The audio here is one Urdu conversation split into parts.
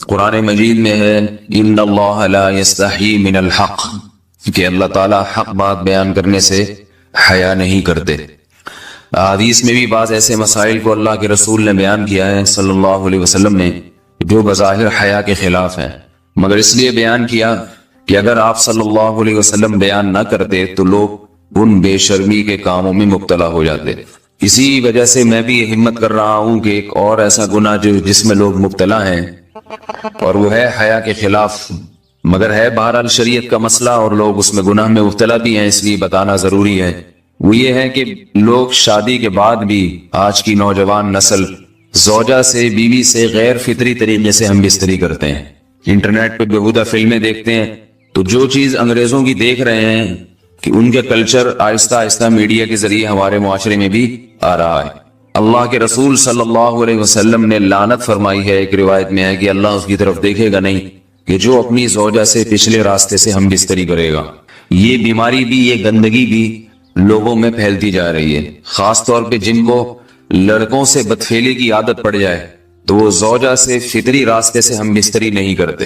قرآن مجید میں ہے ان اللہ لا یستحی من الحق، کہ اللہ تعالیٰ حق بات بیان کرنے سے حیا نہیں کرتے۔ حدیث میں بھی بعض ایسے مسائل کو اللہ کے رسول نے بیان کیا ہے صلی اللہ علیہ وسلم نے جو بظاہر حیا کے خلاف ہیں، مگر اس لیے بیان کیا کہ اگر آپ صلی اللہ علیہ وسلم بیان نہ کرتے تو لوگ ان بے شرمی کے کاموں میں مبتلا ہو جاتے۔ اسی وجہ سے میں بھی ہمت کر رہا ہوں کہ ایک اور ایسا گناہ جس میں لوگ مبتلا ہیں اور وہ ہے حیا کے خلاف، مگر ہے بہرحال شریعت کا مسئلہ اور لوگ اس میں گناہ میں مبتلا بھی ہیں، اس لیے بتانا ضروری ہے۔ وہ یہ ہے کہ لوگ شادی کے بعد بھی آج کی نوجوان نسل زوجہ سے، بیوی سے غیر فطری طریقے سے ہم بستری کرتے ہیں۔ انٹرنیٹ پہ بیہودہ فلمیں دیکھتے ہیں تو جو چیز انگریزوں کی دیکھ رہے ہیں کہ ان کے کلچر آہستہ آہستہ میڈیا کے ذریعے ہمارے معاشرے میں بھی آ رہا ہے۔ اللہ کے رسول صلی اللہ علیہ وسلم نے لعنت فرمائی ہے، ایک روایت میں ہے کہ اللہ اس کی طرف دیکھے گا نہیں کہ جو اپنی زوجہ سے پچھلے راستے سے ہم بستری کرے گا۔ یہ بیماری بھی، یہ گندگی بھی لوگوں میں پھیلتی جا رہی ہے، خاص طور پہ جن کو لڑکوں سے بدفعلی کی عادت پڑ جائے تو وہ زوجہ سے فطری راستے سے ہم بستری نہیں کرتے۔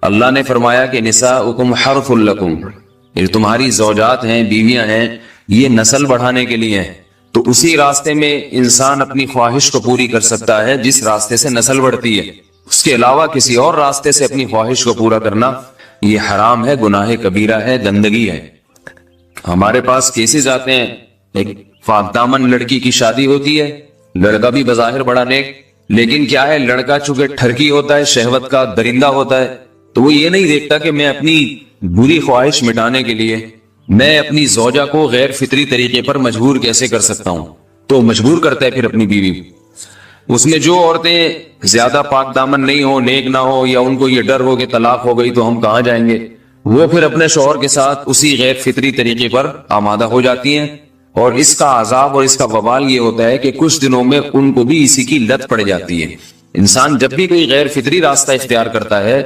اللہ نے فرمایا کہ نساؤکم حرث لکم، یہ تمہاری زوجات ہیں، بیویاں ہیں، یہ نسل بڑھانے کے لیے ہیں، تو اسی راستے میں انسان اپنی خواہش کو پوری کر سکتا ہے جس راستے سے نسل بڑھتی ہے۔ اس کے علاوہ کسی اور راستے سے اپنی خواہش کو پورا کرنا یہ حرام ہے، گناہ کبیرہ ہے، گندگی ہے۔ ہمارے پاس کیسز آتے ہیں، ایک پاک دامن لڑکی کی شادی ہوتی ہے، لڑکا بھی بظاہر بڑا نیک، لیکن کیا ہے، لڑکا چونکہ ٹھرکی ہوتا ہے، شہوت کا درندہ ہوتا ہے، تو وہ یہ نہیں دیکھتا کہ میں اپنی بری خواہش مٹانے کے لیے میں اپنی زوجہ کو غیر فطری طریقے پر مجبور کیسے کر سکتا ہوں، تو مجبور کرتا ہے پھر اپنی بیوی۔ اس میں جو عورتیں زیادہ پاک دامن نہیں ہو، نیک نہ ہو، یا ان کو یہ ڈر ہو کہ طلاق ہو گئی تو ہم کہاں جائیں گے، وہ پھر اپنے شوہر کے ساتھ اسی غیر فطری طریقے پر آمادہ ہو جاتی ہیں، اور اس کا عذاب اور اس کا وبال یہ ہوتا ہے کہ کچھ دنوں میں ان کو بھی اسی کی لت پڑ جاتی ہے۔ انسان جب بھی کوئی غیر فطری راستہ اختیار کرتا ہے،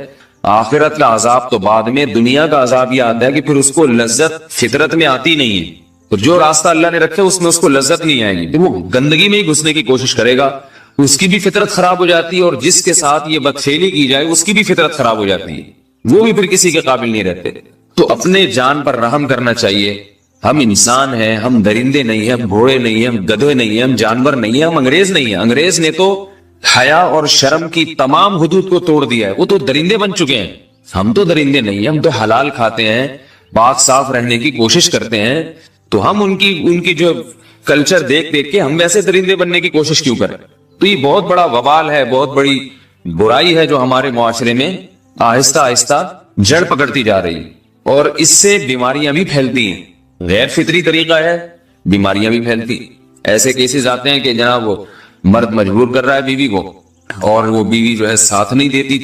آخرت کا عذاب تو بعد میں، دنیا کا عذاب یہ آتا ہے کہ پھر اس کو لذت فطرت میں آتی نہیں ہے، تو جو راستہ اللہ نے رکھا اس میں اس کو لذت نہیں آئے گی، وہ گندگی میں ہی گھسنے کی کوشش کرے گا، اس کی بھی فطرت خراب ہو جاتی ہے، اور جس کے ساتھ یہ بدفعلی کی جائے اس کی بھی فطرت خراب ہو جاتی ہے، وہ بھی پھر کسی کے قابل نہیں رہتے۔ تو اپنے جان پر رحم کرنا چاہیے۔ ہم انسان ہیں، ہم درندے نہیں ہیں، ہم گھوڑے نہیں ہیں، ہم گدھے نہیں ہیں، ہم جانور نہیں ہیں، ہم انگریز نہیں ہیں۔ انگریز نے تو حیا اور شرم کی تمام حدود کو توڑ دیا ہے، وہ تو درندے بن چکے ہیں۔ ہم تو درندے نہیں ہیں، ہم تو حلال کھاتے ہیں، پاک صاف رہنے کی کوشش کرتے ہیں، تو ہم ان کی جو کلچر دیکھ کے ہم ویسے درندے بننے کی کوشش کیوں کریں؟ تو یہ بہت بڑا وبال ہے، بہت بڑی برائی ہے جو ہمارے معاشرے میں آہستہ آہستہ جڑ پکڑتی جا رہی ہے، اور اس سے بیماریاں بھی پھیلتی ہیں۔ غیر فطری طریقہ ہے، بیماریاں بھی پھیلتی۔ ایسے کیسز آتے ہیں کہ جناب وہ مرد مجبور کر رہا ہے بیوی کو، اور وہ بیوی جو ہے ساتھ نہیں دیتی۔